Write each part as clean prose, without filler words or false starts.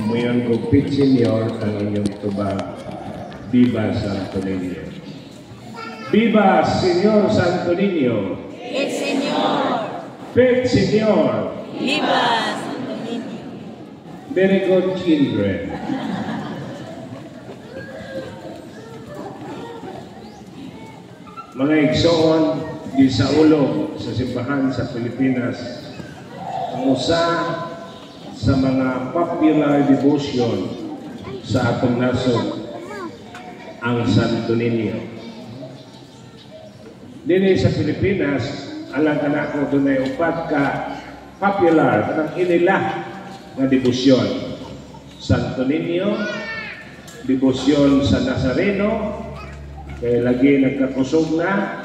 Umuyon ko Pit Senior ang inyong tubag, Viva Santo Niño. Viva Señor Santo Niño. El Señor. Pit Senior. Viva Santo Niño. Very good children. Mga igsoon, di sa ulo sa simbahan sa Pilipinas, ang usa sa mga popular devotion sa atong nasod, ang Santo Niño. Dili sa Pilipinas, alang ka na ako doon ay upat ka popular, kanang inila nga debosyon. Santo Niño, debosyon sa Nazareno, kaya lagi nagkakusog na,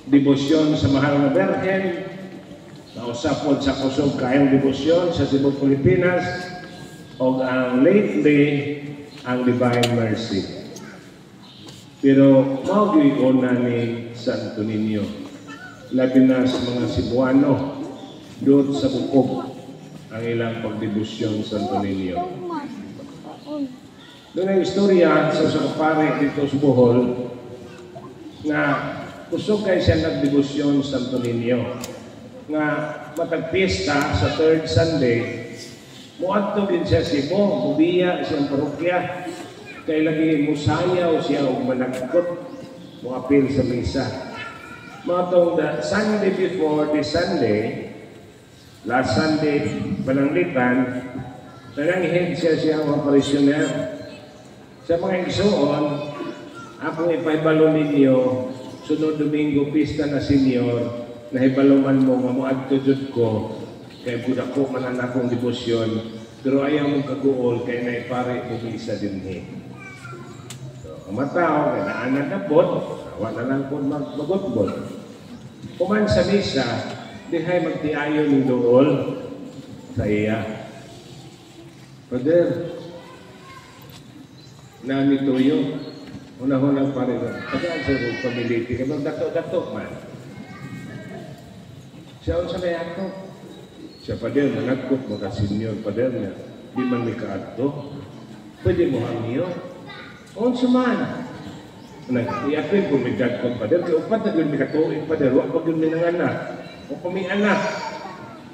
debosyon sa Mahal na Berhen, nausapod sa kusog kayong debosyon sa Cebu, Pilipinas, o ang lately, ang Divine Mercy. Pero maugion na ni Santo Niño, labi na sa mga Cebuano, doon sa bukog ang ilang pagdebosyon sa Santo Niño. Doon ang istorya sa pare dito sa Bohol na kusog kayo siya nagdebosyon sa Santo Niño nga matagpista sa third Sunday muadto din siya Cebu, mubiya siyang parokya kay lagi musayaw siya o managkot muapil sa misa. Matong the Sunday before the Sunday, last Sunday, pananglitan, nanangihid siya mga parishioner. Sa mga igsoon, akong ipaibalo ninyo, sunod Domingo, pista na senior, nahibaluman mo nga muadto jud ko, kay budak ko manan akong debosyon, pero ayaw mong kaguol, kay naipare mo misa dinhi. So, ang matao, kay naanan na pod, wala lang po magbagotbot. Kuman sa misa, dihay magtiayon ng dool sa iya. Brother, nami tuyo, unang-unang pare na, pagkaan sa pamiliti, kaya dato-dato man. Siya sa may ako. Siya pa din, managkot mga senior pa din niya, di man may kaadto. Pwede mo hangyo. O suman. I-apil kung may dagkot pa din, kaya upat na yun may katuig pa din, wag yun may nanganak. O kung may anak,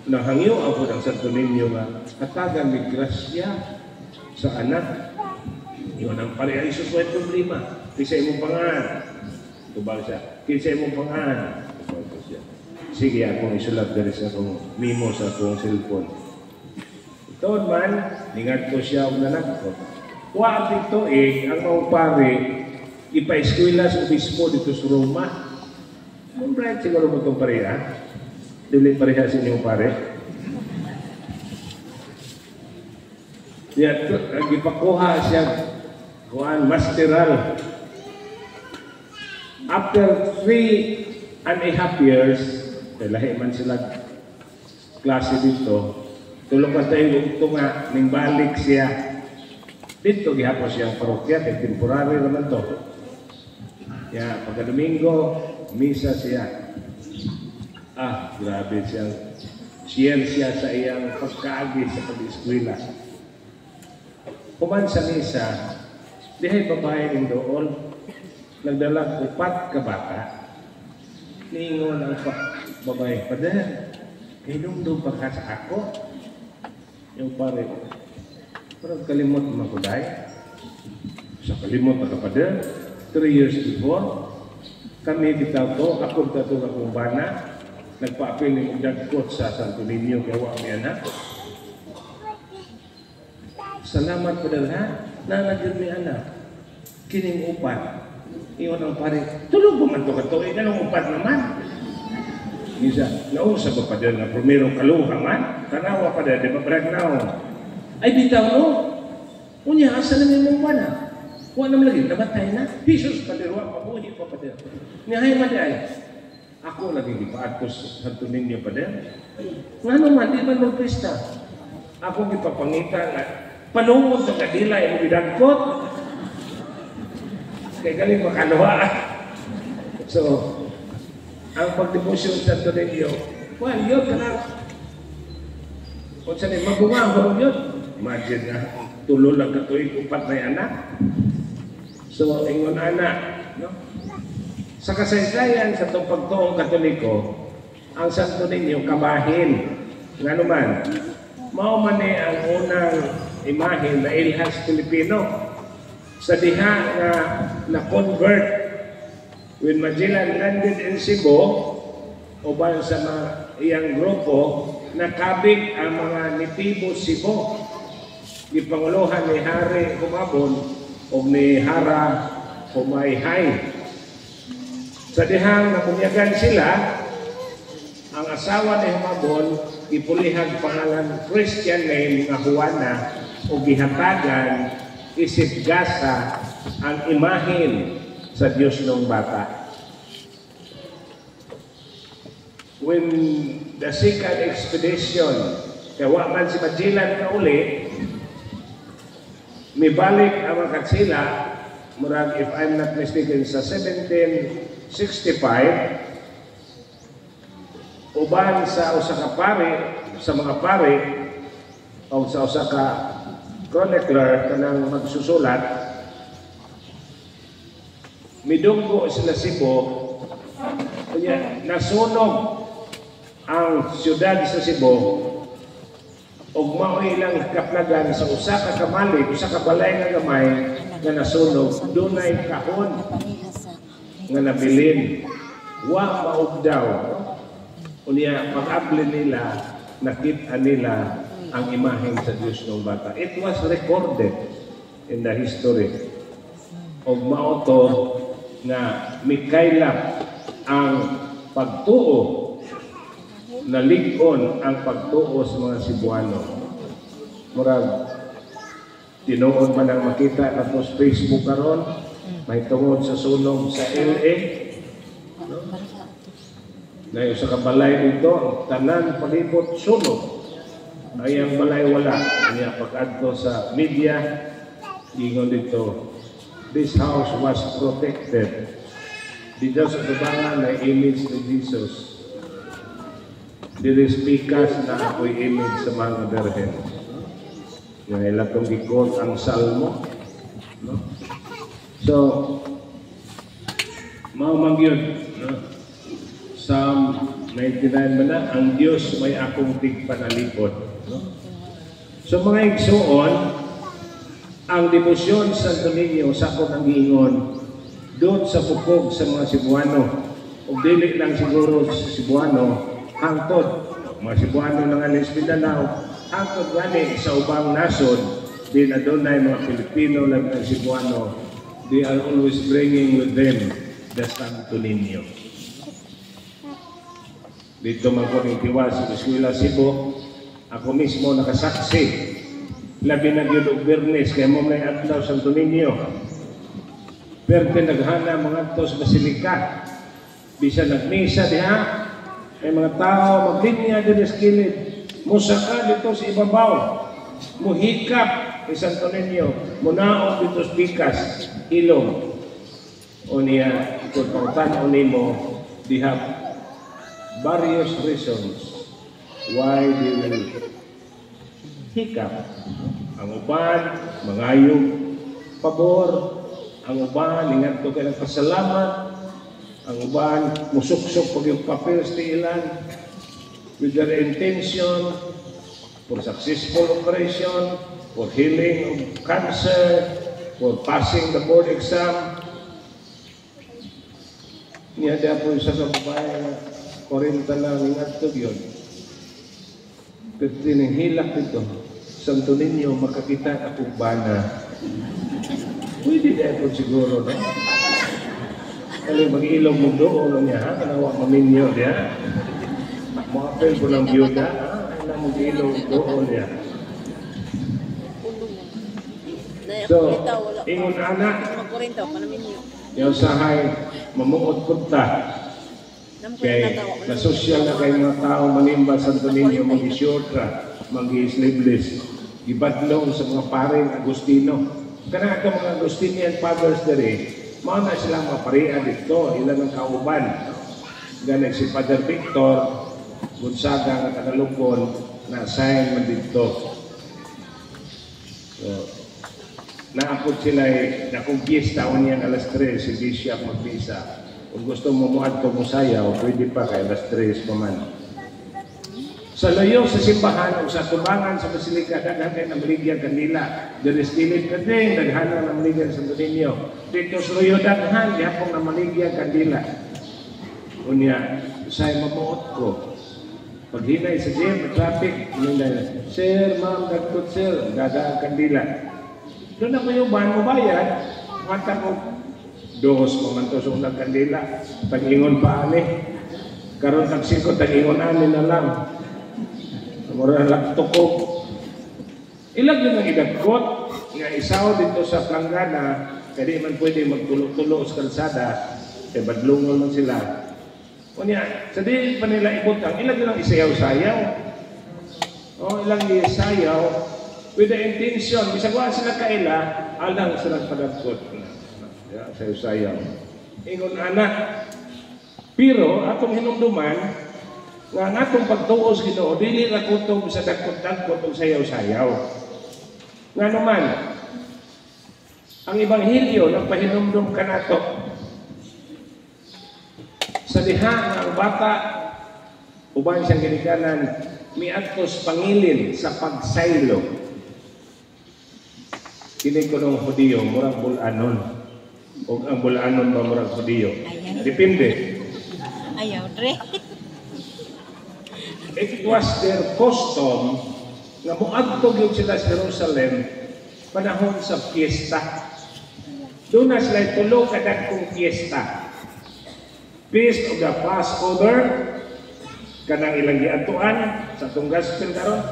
nahangyo ako ng Santo Niño nga, katagan may grasya sa anak. Yun ang pare, ay susuwet problema. Kisa imong pangan. Tubal siya. Kisa imong pangan. Tubal ko siya. Sige, akong isulat dari sa akong memo sa akong cellphone. Ito man, ningat ko siya ang nanagkot. Huwag dito ang mga pare, ipa-eskwela sa obispo dito sa Roma. Ang bright siguro mo itong pareha. Dili pareha sa inyong pare. Yan, ipakuha siya kuan masteral. After 3.5 years, lahi man sila klase dito, tulong pa tayo ito nga, ning balik siya. Dito gihapon siyang parokya, kay temporary naman to. Ya, pagka Domingo, misa siya. Grabe siyang share siya sa iyang pagkaagi sa pag-eskwela. Kuman sa misa, dihay babae ng doon, nagdala upat ka bata. Niingon ang babae, Pader, hinumdum pa ka sa ako. Yung pare, parang kalimot mo ko dahil. Sa kalimot na ka, Pader, 3 years before, kami bitaw to, ako bitaw to akong bana, nagpa-apil ng dagkot sa Santo Niño, kaya wak may anak. Salamat Pader ha, nanagyan may anak. Kining upat. Iyon ang pare, tulog ba man ito ka to? Ganong upat naman. Isa, nausap ba Pader na primero kaluha man? Kanawa Pader, di ba brag na ay bitaw no? Unya, asa na may mong wana? Huwag naman lagi, nabatay na. Pisos Pader, huwag pabuhi pa Pader. Nihay maday. Ako lagi di pa atos Santo Niño Pader. Nga naman, di man magpista. Ako ipapangita na panungod ng kadila yung bidagkot. Kaya galing makaluwa. So, ang pagdebosyon sa Santo Niño, well, yun ka na. Kung saan mabunga ko yun. Imagine na, tulo lang katuig upat na anak. So, ingon anak, no? Sa kasaysayan sa itong pagtuong Katoliko, ang Santo Niño kabahin. Nga naman, mao man ang unang imahe na ilhas Pilipino. Sa diha nga na-convert when Magellan landed in Cebu, uban sa mga iyang grupo, nakabig ang mga nitibo Cebu. Gipanguluhan ni Hari Humabon o ni Hara Humayhay. Sa dihang napunyagan sila, ang asawa ni Humabon ipulihag pangalan Christian name nga Juana o gihatagan isip gasa ang imahin sa Diyos ng bata. When the second expedition, kaya man si Magellan na uli, mibalik ang mga katsila, murag, if I'm not mistaken, sa 1765, uban sa usa ka pari, sa mga pari, o sa usa ka chronicler kanang magsusulat, midunggo sila Cebu, kanya nasunog ang siyudad sa Cebu, og maoy lang kaplagan sa usa ka kamali, usa ka balay nga gamay nga nasunog, dunay kahon nga nabilin, wa maugdaw. Unya pag-abli nila, nakita nila ang imahen sa Diyos ng bata. It was recorded in the history. Og maoto nga mikaylap ang pagtuo, nalig-on ang pagtuo sa mga Cebuano. Murag, tinuod man ang makita na po sa Facebook karon, may tungod sa sunog sa LA. No? Na yung sa kabalay dito, tanan palibot sunog. Ay ang balay wala. Kanya pag-adto sa media, ingon dito, this house was protected. Dito sa tubangan na image ni Jesus. Dirispikas na ako'y image sa mga berhen. Yung ilatong gikot ang salmo. No? So, maumang yun. No? Psalm 99 man na, ang Diyos may akong tigpanalipod. No? So mga igsuon, ang debosyon sa Santo Niño, sakot ang giingon, doon sa pupog sa mga Cebuano, o dili lang siguro sa Cebuano, hangtod, mga Cebuano ng Alis Mindanao, hangtod gani sa ubang nasod, di na doon na mga Pilipino lang ng Cebuano, they are always bringing with them the Santo Niño. Dito man ko ng tiwas sa Eskwela Cebu, ako mismo nakasaksi. Labi na yun og Bernes, kaya mo may adlaw Santo Niño. Pero naghana mga to sa Basilika. Bisa nagmisa diha, may mga tao maglinya din sa kilid. Musaka dito sa ibabaw. Muhikap kay Santo Niño. Munaon dito sa Pikas, ilong. O niya, kung pangtan o nimo, diha various reasons why they will hiccup. Ang uban, mangayog, pabor. Ang uban, ingat ko kayo ng pasalamat. Ang uban, musuksok pag yung papel sa ilan with their intention for successful operation, for healing of cancer, for passing the board exam. Niya diya po sa kababayan 40 na ingat to yun. Pero tinihilak ito, Santo Niño, makakita akong bana. Pwede na ito siguro, no? Kaya mag-ilong mo doon niya, ha? Kanawa maminyo niya. Mga apel ko ng biyuda, ha? Kaya mag-ilong doon niya. So, ingon anak, yung sahay, mamuot punta. Kaya nasosyal na kayo mga tao manimba Santo Niño, mag-isyurtra, mag-i-sleeveless, ibadlong sa mga paring Agustino. Kana ka mga Agustinian Fathers dere, mao na sila mga paria dito, ilan ang kauban. Ganun si Father Victor, Gonzaga, nga tagalupon, na-assign man dito. So, naapot sila nakong piyesta o niyan alas 3, si Bishop magbisa. Kung gusto mo muad ko mo sayaw, pwede pa kay alas 3 pa man. Sa layo sa simbahan o sa tubangan sa basilika, daghan kayo ng maligyan kanila. Deres dilid ka din, daghan ng maligyan sa Dominio. Dito sa layo daghan, yapong na maligyan kanila. Unya, sa'y mamuot ko. Pag hinay sa gym, traffic, sir, ma'am, dagkot sir, dadaan kanila. Doon ako yung bahan mo bayad, mata ko, dos mamantos ang nagkandila, tag-ingon pa ani. Karon taksi ko, tag-ingon ani na lang. Mura lang tukog. Ilag yun ang idagkot, nga isaw dito sa planggana, kaya man pwede magtulo-tulo sa kalsada, kaya badlungol man sila. Kunya, sa di pa nila ibutang, ilag yun ang isayaw-sayaw. O, ilang isayaw, with the intention, bisagwaan sila kaila, alang sila padagkot. Sayaw-sayaw. Ingon anak. Pero, atong hinumduman, nga atong pagtuos Ginoo, dili ra kutob sa dagkot-dagkot o sayaw-sayaw. Nga naman, ang Ebanghelyo nagpahinumdum kanato. Sa diha nga ang bata, uban siyang ginikanan, miadtos pangilin sa pagsaylo. Kini ko ng Hudiyo, murag bulanon. O ang bulanon ba murag Hudiyo? Depende. Ayaw, Dre. It was their custom na muadtog yung sila sa Jerusalem panahon sa fiesta. Doon na sila tulo kadagkong fiesta. Feast of the Passover, kanang ilang giatuan sa itong gospel karon.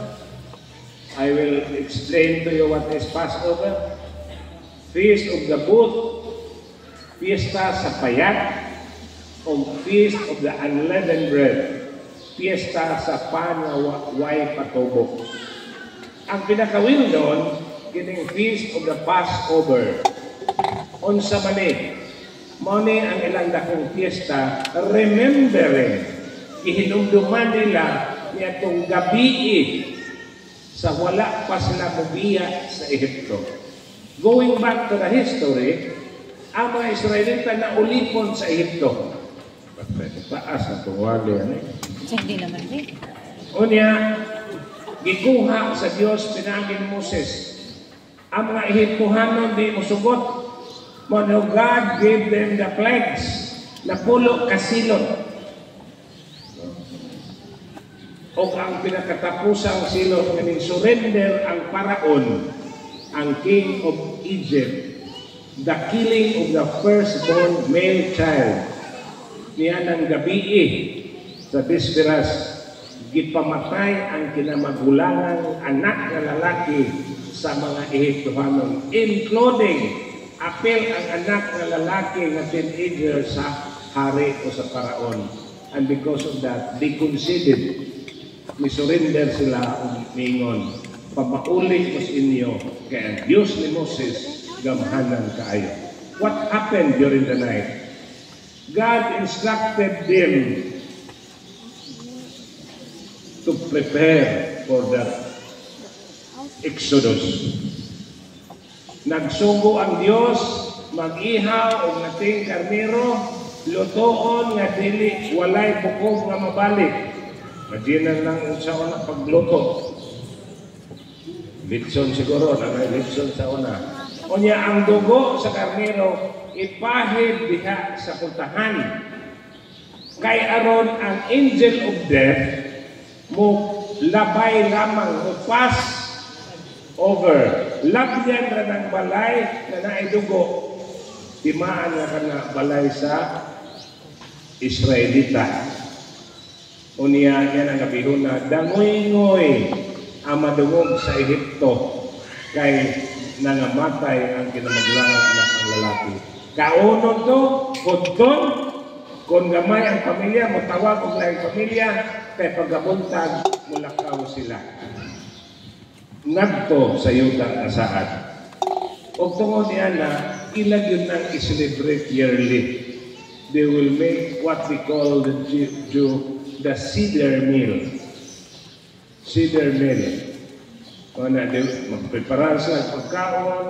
I will explain to you what is Passover. Feast of the Booth, fiesta sa payat, o Feast of the Unleavened Bread, fiesta sa pan nga way patubo. Ang pinakawin doon, kining Feast of the Passover. Unsa man ni ang ilang dakong fiesta, remembering, ihinumduman nila niyatong gabi sa wala pa sila mubiya sa Ehipto. Going back to the history, ang mga Israelita na ulipon sa Ehipto. Taas na tuwali yan Hindi naman din. Unya, gikuha sa Diyos pinagin Moses. Ang mga Ehiptohanon di musugot. Mano God gave them the plagues na pulo kasilot. O ang pinakatapusang silot ng surrender ang Paraon, ang king of Egypt, the killing of the firstborn male child. Niya ng gabi sa bisperas, gipamatay ang kinamagulangang anak na lalaki sa mga Ehiptohanon, including apel ang anak na lalaki na teenager sa hari o sa Paraon. And because of that, they conceded, misurrender sila mingon, pamauli mo sa inyo, kaya Diyos ni Moses gamhanan kaayo. What happened during the night? God instructed them to prepare for the Exodus. Nagsugo ang Diyos, mag-ihaw o nating karnero, lutoon nga dili, walay bukog nga mabalik. Madinan lang sa una pagluto. Litson siguro, litson sa una. O niya ang dugo sa karnero, ipahid diha sa puntahan. Kay aron ang angel of death mo labay lamang o pass over. Labyan ra ng balay na naidugo. Timaan nga ka na balay sa Israelita. Unya yan ang kabihon na dangoy-ngoy ang madungog sa Ehipto kay nangamatay ang kinamaglangang anak ng lalaki. Kaunon to, kudton, kung gamay ang pamilya, matawag og laing pamilya, kay pagabuntag, mulakaw sila. Ngadto sa yutang asaad. O tungod niya na, ilag yun nang i-celebrate yearly. They will make what we call the Jew, the Seder meal. cedar mill. O na, magprepara sila ng pagkaon,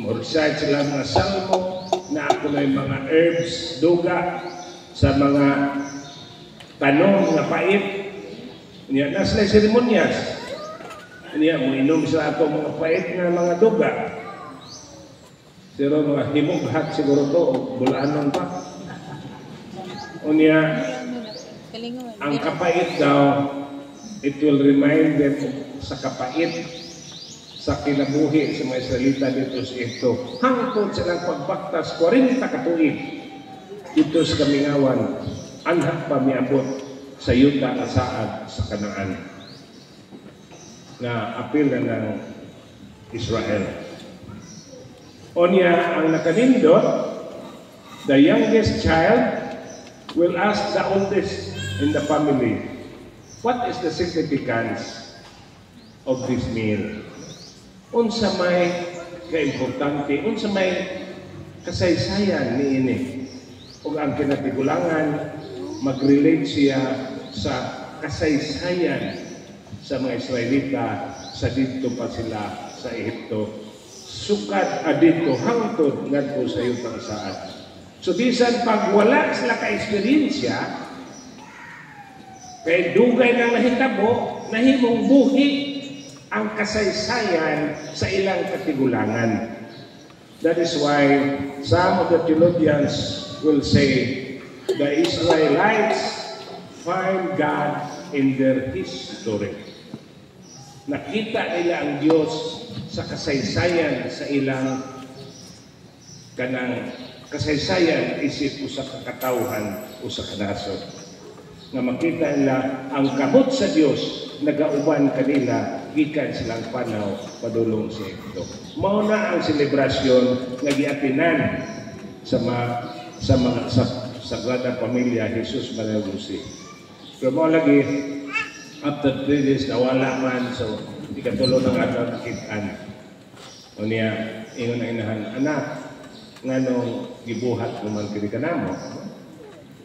mag-recite sila mga salmo, na ako na yung mga herbs, duga, sa mga tanong na pait. Niya, na sila seremonyas. Niya, mo inom sila ako mga pait na mga duga. Pero mga himughat siguro to, bulanon pa. O niya, ang kapait daw, it will remind them sa kapait sa kinabuhi sa mga Israelita dito sa ito. Hangtod silang pagbaktas 40 katuig dito sa Kamingawan, anhak pa miabot sa yuta na saad sa Kanaan na apil na ng Israel. O niya, ang nakanindot, the youngest child will ask the oldest in the family, what is the significance of this meal? Unsa may kaimportante, unsa may kasaysayan niini. Ug ang kinatigulangan, mag-relate siya sa kasaysayan sa mga Israelita sa dito pa sila sa Ehipto. Sukad adito hangtod ngadto sa yutang saad. So bisan pag wala sila ka-eksperyensya, kay dugay nang nahitabo, nahimong buhi ang kasaysayan sa ilang katigulangan. That is why some of the theologians will say the Israelites find God in their history. Nakita nila ang Diyos sa kasaysayan sa ilang kanang kasaysayan isip o sa kakatauhan o sa kanasod. Nga makita nila ang kamot sa Diyos nagauban kanila gikan silang panaw padulong sa ito. Mao na ang selebrasyon nga giatinan sa mga Sagrada Pamilya Jesus Maria Jose. Pero mo lagi after 3 days nawala man, so ikatulo ng adlaw nakitaan. O niya ingon ang inahan, anak nganong gibuhat naman kini kanamo.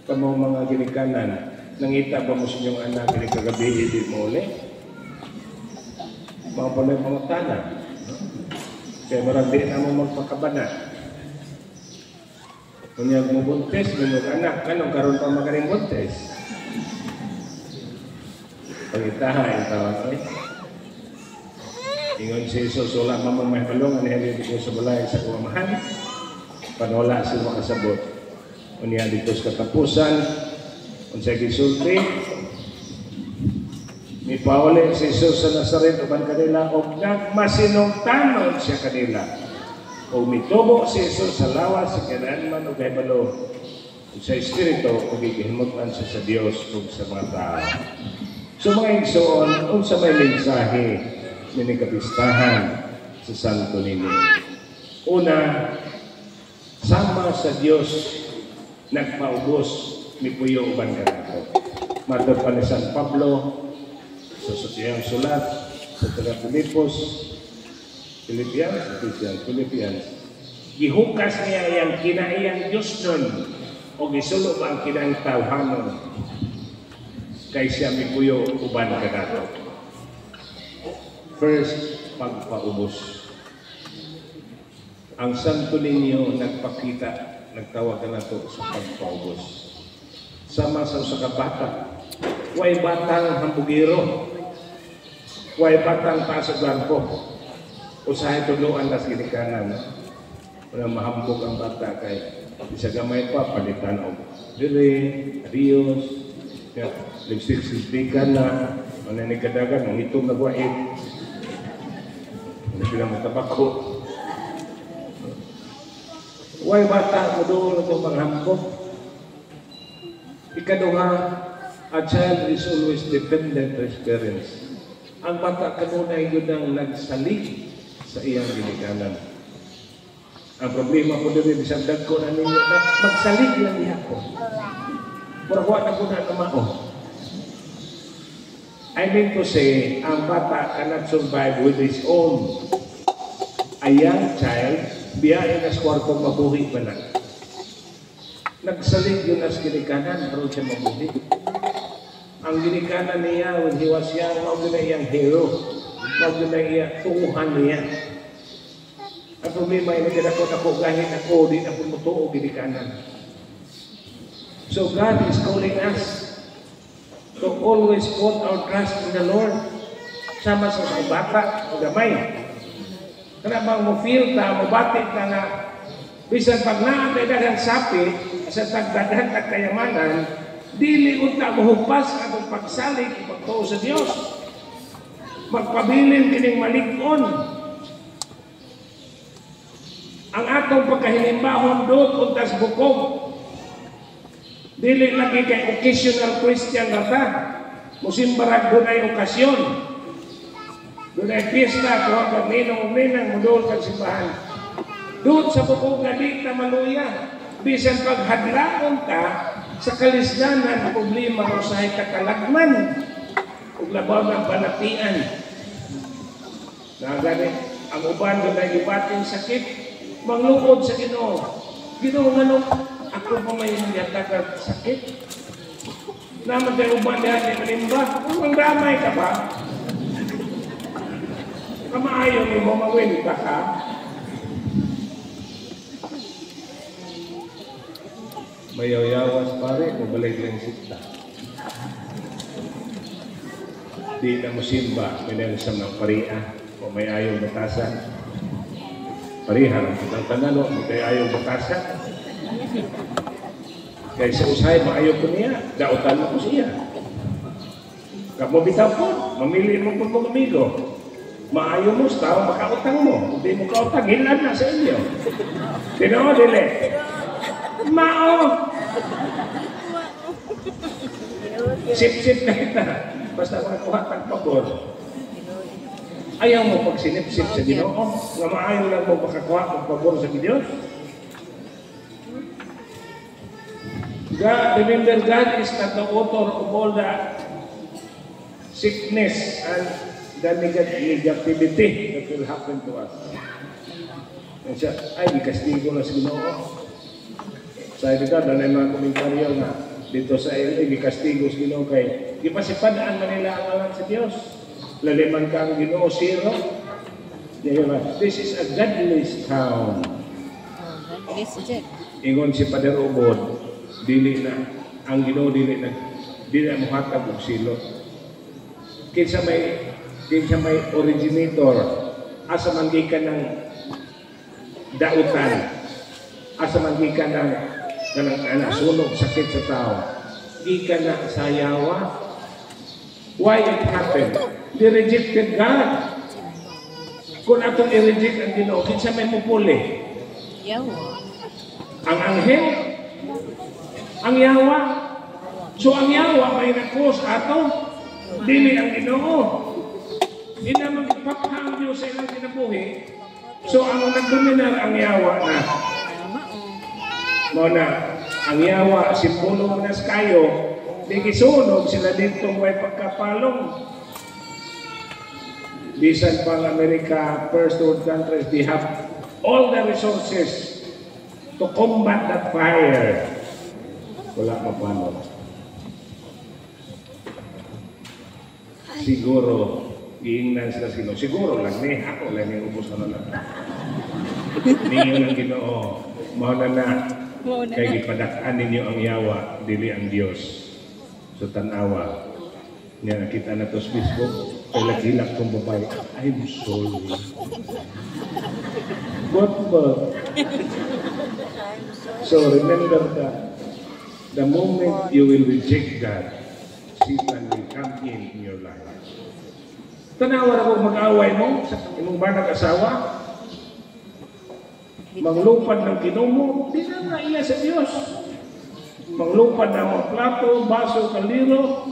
Kamo mga ginikanan, nangita ba mo sa inyong anak kini kagabi di mo uli? Mga pala mga tanan. Kaya marami na mo magpakabana. Kung yung mabuntes, mga anak, anong karoon pa magaling buntes? Pagitaha yung tawag ko. Ingon si Jesus, wala mamang may palong, anihin dito sa balay sa kumamahan. Panwala sila makasabot. Unya dito sa katapusan, kung sa gisulti, ni Paule si Jesus sa Nazaret uban kanila og nagmasinungtanon siya kanila. O mitubo si Jesus sa lawas sa kinaanman o kahibalo sa Espiritu o gihimutan siya sa Dios o sa mga tao. So mga igsoon, unsa may mensahe ni kapistahan sa Santo Niño. Una, sama sa Dios nagpaubos ni Puyo uban kanako. Matod pa ni San Pablo sa siyang sulat sa taga Philippians, gihukas niya yung kinaiyang Diyos nun o gisulo ba ang kinang tawhanon kay siya mikuyo uban kanato. First, pagpaubos. Ang Santo Niño nagpakita, nagtawag ka na ito sa pagpaubos. Sama sa kabata, way batang hambugiro, way batang pasag bangko. Usahay tuluan nas ginikanan. Wala mahambog ang bata kay isa gamay pa, palitan o dire, adios, ligsik-sistikan na, mananigadagan, ang itong nagwain. Hindi sila matabako. Way bata mo doon itong panghambog. Ikaduha, a child is always dependent on his parents. Ang bata kanunay yun ang nagsalig sa iyang ginikanan. Ang problema ko din, isang dagko na ninyo na magsalig lang niya ko. Barwa na ko na namao. I mean to say, ang bata cannot survive with his own. A young child, biyahe na sa kwartong mabuhi ba na. Nagsalig yun as ginikanan, pero siya mabuhi. Ang ginikanan niya, when he was young, huwag na iyang hero. Huwag na iyang tuuhan niya. Ang problema ay nagdakot ako, gahit ako, di na pumutuo ginikanan. So God is calling us to always put our trust in the Lord. Sama sa bata o gamay. Kaya bang mo feel ta, mo batik na nga, bisan pag naatay daghang sapi, sa tagdaghan at kayamanan, dili unta mahupas atong pagsalig o pagtuo sa Dios. Magpabilin kining malig-on. Ang atong pagkahilimbahon doon untas bukog. Dili lagi kay occasional Christian rata. Musimbarag doon ay okasyon. Doon ay pista, kuha pag ninong-ninang mudol kang simbahan. Doon sa bukog na di na maluya. Bisan paghadlaon ka sa kalisdanan, problema o sa kakalagman. Ug labaw ng panatian. Nagani, ang uban doon ay ibating sakit. Manglukod sa Ginoo. Ginoo nga ako pa may nagyatag sakit. Naman tayo uban diyan ay malimba. Kung damay ka ba? Kamaayo ni mo mawin ka ka. Mayaw-yawas pare, mabalik lang sita. Di na musimba, minansam ng paria, o may ayaw batasan. Parihan, ang tanalo, may ayaw batasan. Kaya sa usahay, maayaw ko niya, dautan mo ko siya. Kamu bitaw po, mamili mo po mga amigo. Maayaw mo, tao makautang mo. Hindi mo kautang, hilan na sa inyo. Tino, dili. Mao! Sip-sip na kita. Basta makakuha tang pabor. Ayaw mo pag sinip-sip sa Ginoo. Nga maayaw lang mo makakuha tang pabor sa Diyos. God, remember, God is not the author of all the sickness and the negativity that will happen to us. And siya, ay, ikastigo na sa Ginoo. Sa ito na may mga komentaryo na dito sa LA, ikastigo sa Ginoo kay ipasipadaan manila ang alam sa Diyos. Laliman ka ang Ginoo, zero. This is a godless town. Ingon si Pader Ubod, dili na, ang Ginoo dili na muhatag og silo. Kinsa may originator, asa man gikan ng dautan, asa man gikan ng sunog sakit sa tao, gikan na sa yawa. Why it happened? They rejected God. Kung atong i-reject ang Ginoo, kinsa may mupuli? Yawa. Ang anghel? Ang yawa? So ang yawa may nakos ato? Dili ang Ginoo. Hindi na magpapahang Diyos sa ilang kinabuhi. So ang nagdominar ang yawa na. Muna, ang yawa, simbolo mo nas kayo, di kisunog sila dito may pagkapalong. Bisan pang America, first world countries, they have all the resources to combat that fire. Wala pa paano. Siguro, iingnan sila sino. Siguro lang, ako lang yung ubos na lang. Ninyo ng Ginoo, mahal na kaya ipadakaan ninyo ang yawa, dili ang Diyos. So tanawa, niya nakita na to sa Facebook, hilak-hilak kong babae, I'm sorry. What ba? So remember that the moment you will reject God, Satan will come in your life. Tanawa ako mag-away mo sa imong banag asawa, manglupad ng kinumo, di na naiya sa Diyos. Manglupad ng mga plato, baso, kaliro,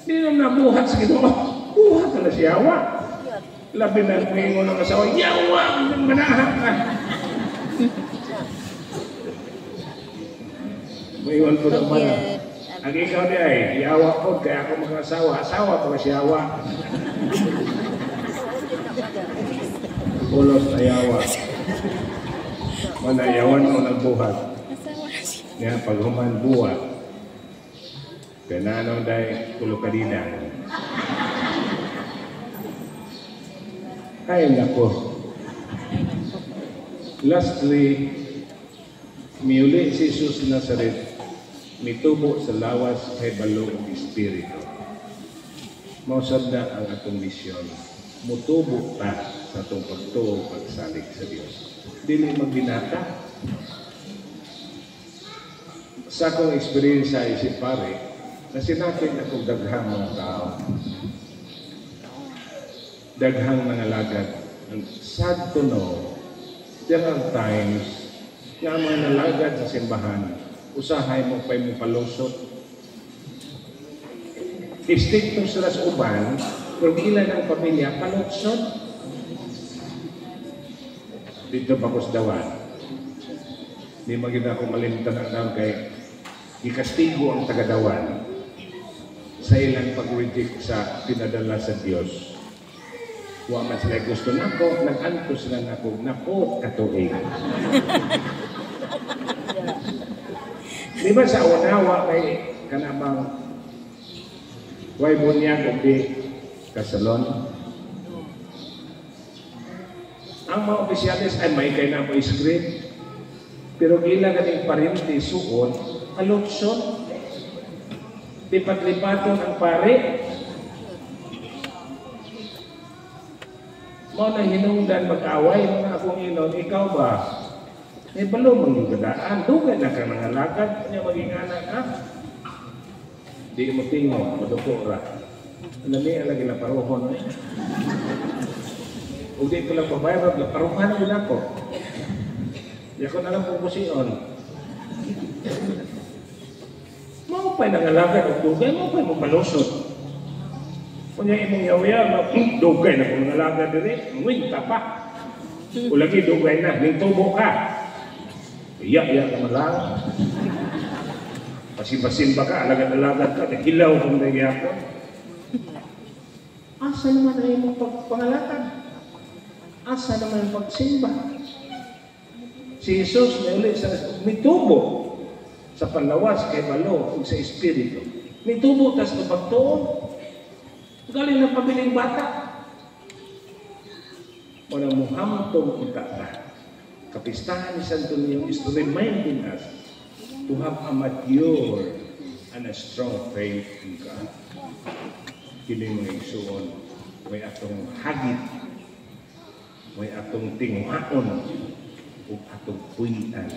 di na nabuhat sa Ginoo. Buhat na si yawa. Labi na pingo ng asawa, yawa! Manahan ka! Mayroon ko naman. Ang ikaw di ay, yawa ko, kaya ako mga asawa. Asawa ko si yawa. Pulos na yawa. Manayawan mo ng buhat. Nga paghuman buhat. Kaya nanong dahil kulukadina. Ay, nako. Lastly, miuli si Jesus Nazaret, mitubo sa lawas kay balo ng Espiritu. Mausap na ang atong misyon. Mutubo ta sa atong pagtuo pagsalig sa Diyos. Dili magbinata. Sa akong experience sa isip pare, na sinapit akong daghang mga tao. Daghang mga lagad. And sad to know, there are times na mga nalagad sa simbahan, usahay mo pa yung palusot. Istikto sila sa uban, pero ilan ang pamilya, palusot. Dito pa ko sa dawan. Di magina akong malimtan ang dawan kay ikastigo ang tagadawan sa ilang pag-reject sa pinadala sa Diyos. Wa man sila gusto nako, nag-anto sila nako katuig. Di ba sa unawa kay kanamang way bunyag o di kasalon? Ang mga opisyalis ay may kay na po script, pero gila ganing parinti suon, alutson, di paglipaton ang pare. Mo na hinungdan mag-away mga akong inon, ikaw ba? Eh, balo mong yung gadaan. Dugay na ka mga lakad. Kanya maging anak ka. Di mo tingog, madukura. Alam niya, lagi na paruhon. Kung di ko lang pabayarap, paruhan din ako. Di ako na lang pupusion. Mau pa'y nangalakad o dugay, mau pa'y mapalusot. Kung yung imong yaw-yaw, dugay na kung nangalakad din, mawinta pa. O lagi dugay na, ningtubo ka. Iyak-iyak naman lang. Pasimba-simba ka, alagad-alagad ka, nahilaw kung nagyakon. Asa naman ay mong pagpangalakad? Asa naman ang pagsimba? Si Jesus may ulit sa mitubo sa panlawas kay balo ug sa Espiritu. Mitubo tas na pagtuon. Galing ng pabiling bata. Walang muhamtong utata. Kapistahan ni Santo Niño is to reminding us to have a mature and a strong faith in God. Kini mga isuon, may atong hagit, may atong tinguhaon, o atong puwitan,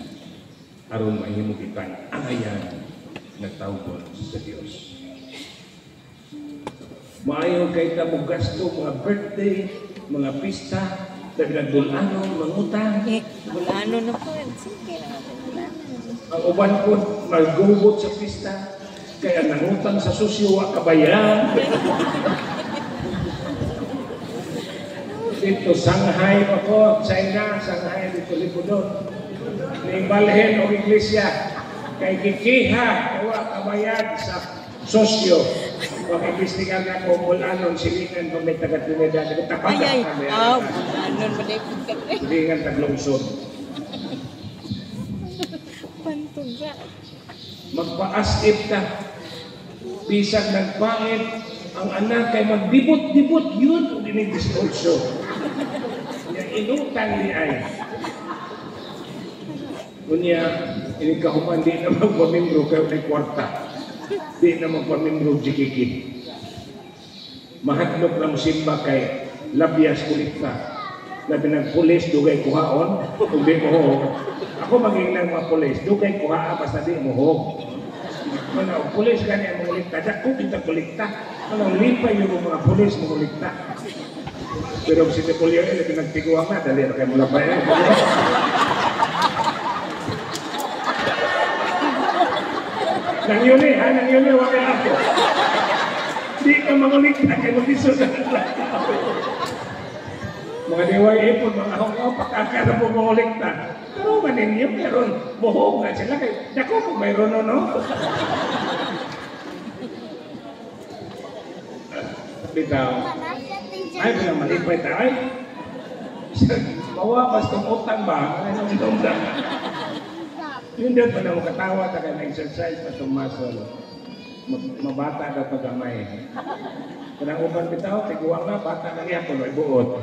aron mahimo kitang ayan na tawgon sa Diyos. Maayo kay ta mo gasto, mga birthday, mga pista, nagdulano, mangutang. Bulano na po. Sige na natin bulano. Ang uban po, magubot sa pista, kaya nangutang sa susyo, kabayan. Dito, Shanghai pa ko, China, Shanghai, dito Lipodon. Ningbalhin o iglesia, kay kikiha, kawa kabayan sa susyo. Pag-ibestigan na ko, bulanon, silingan, kung may taga-Trinidad, tapagat kami. Bulanon, malipot ka rin. Silingan, taglungsod. Pantuga. Magpa-asip ka. Bisag nagpait, ang anak ay magdibot-dibot yun kung dinidiskurso. Yung inutang ni ay. Kunya, inikahuman, di na magpamimbro kayo ng kwarta. Di na magpamimbro jikiki. Mahatlok na musimba kay labias kulikta. Labi ng pulis, dugay kuhaon, kung di mo. Ako maging ng mga pulis, dugay kuhaan, basta di mo. Ano, pulis ganyan mga ulikta. Kung kita kulikta, ano, lipay yung mga pulis mga ulikta. Pero si Napoleon ay pinagtiguan na, dali na kayo mula pa yan. Nang yun wala ako. Di ka mga ulikta, kayo mag-iso sa mga diway ipon, mga hongaw, pakakara po mga ulikta. Pero maninyo, meron buhong nga sila kayo. Dako po mayroon no? Bitaw. Ay, bilang malipay tayo. Mawapas kong utang ba? Ano ang domdam? Yun doon pa na mo katawa, taka na exercise, patong muscle. Mabata daw pagamay. Kanang uban bitaw, tiguang na, bata na niya, punoy buot.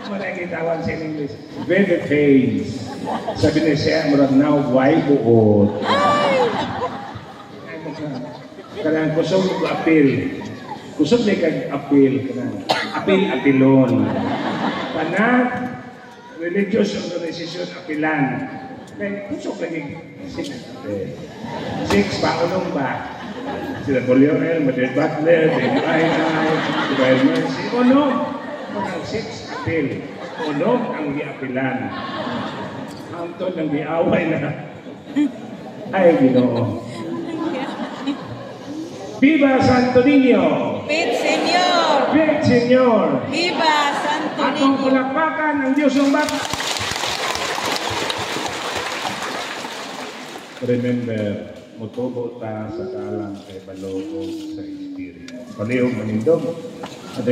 Managitawan sa English. Baby face. Sabi niya siya, murag now, why buot? Kanang kusog ko apil. Kusog niya kag-apil. Apil-apilon. Kanang religious organization apilan. Kaya kusog lagi. Six pa, unong ba? Sila Bolionel, Madrid Butler, Dave Ainay, Divine Mercy. Unong. Kanang six apil. Unong ang giapilan. Antod ang giaway na. Ay, Ginoo. Viva Santo Niño! Pit Senyor! Pit Senyor! Viva Santo Atong Niño! palakpakan ng Diyos ng Bata! Remember, mutubo ta sa kalang kay Balogog sa Espiritu. Palihog manindog. At